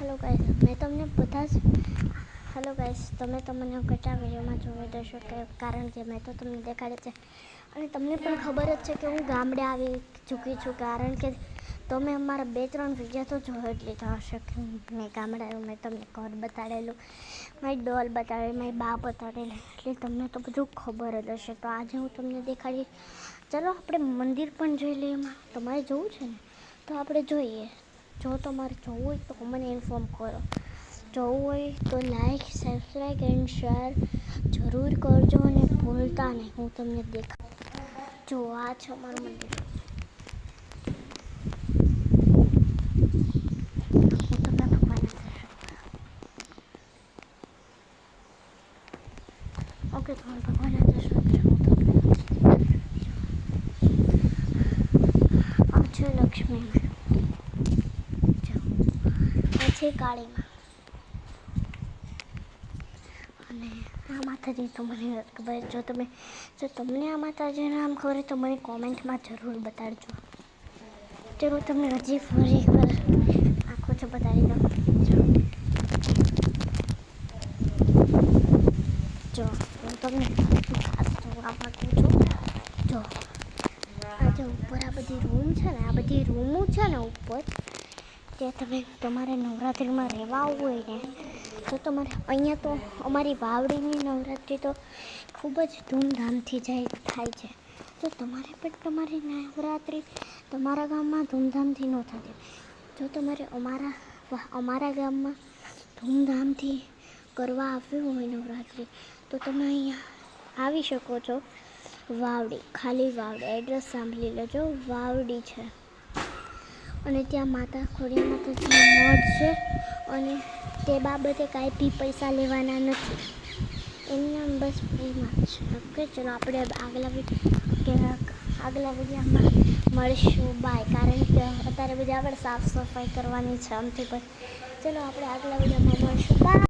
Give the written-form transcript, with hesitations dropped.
Hello guys, મેં તમને બધા જ હેલો ગાઈસ, તમે તો મને કેટલા વિડીયોમાં જોઈ દેશો કે કારણ કે મેં તો તમને દેખાડે છે અને તમને પણ ખબર જ છે કે હું ગામડે આવી ચૂકી છું, કારણ કે તમે અમારા 2-3 વિડીયો તો જોઈ જ લીધા હશે કે મેં ગામડે આવ્યું, મેં તમને ઘર બતાડેલું, મારી ડોલ બતાડેલી, મારી બા બતાડેલી, એટલે તમને તો બધું ખબર જ હશે. તો આજે હું તમને દેખાડી, ચલો આપણે મંદિર પણ જોઈ લઈએ. એમાં તમારે જવું છે ને તો આપણે જોઈએ. જો તમારે જવું હોય તો મને ઇન્ફોર્મ કરો. જવું હોય તો લાઈક, સબસ્ક્રાઈબ એન્ડ શેર જરૂર કરજો અને ભૂલતા નહીં. હું તમને દેખાડું. જો આ છે અમારું મંદિર. હું તમને ભગવાનના દર્શન ઓકે, તમે ભગવાનના દર્શન કરો. આ છે લક્ષ્મી, આ છે કાળીમાં અને આ માતાજી તો મને ખબર. જો તમને આ માતાજીનું નામ ખબર હોય તો મને કોમેન્ટમાં જરૂર બતાડજો. ચલો તમને હજી ફરી એકવાર આખો છે બતાવી દો. જો હું તમને ખાસ જોવા માંગુ છું. જો આ જે ઉપર આ બધી રૂમ છે ને, આ બધી રૂમો છે ને ઉપર, ત્યાં તમારે નવરાત્રિમાં રહેવા આવવું હોય ને તો તમારે અહીંયા તો અમારી વાવડીની નવરાત્રિ તો ખૂબ જ ધૂમધામથી થાય છે. તો તમારે પણ તમારી નવરાત્રિ તમારા ગામમાં ધૂમધામથી ન થતી, જો તમારે અમારા ગામમાં ધૂમધામથી કરવા આવ્યું હોય નવરાત્રિ તો તમે અહીંયા આવી શકો છો. વાવડી, ખાલી વાવડી, એડ્રેસ સાંભળી લેજો. વાવડી છે અને ત્યાં માતા ખોડિયાર માતાજીનું મઠ છે અને તે બાબતે કાંઈ બી પૈસા લેવાના નથી. એમના બસ ફ્રીમાં જ છે. ઓકે, ચલો આપણે આગલા વિડીયોમાં મળીશું. બાય. કારણ કે અત્યારે બધી આપણે સાફ સફાઈ કરવાની છે આમથી પણ. ચલો આપણે આગલા વિડીયોમાં મળીશું. બાય.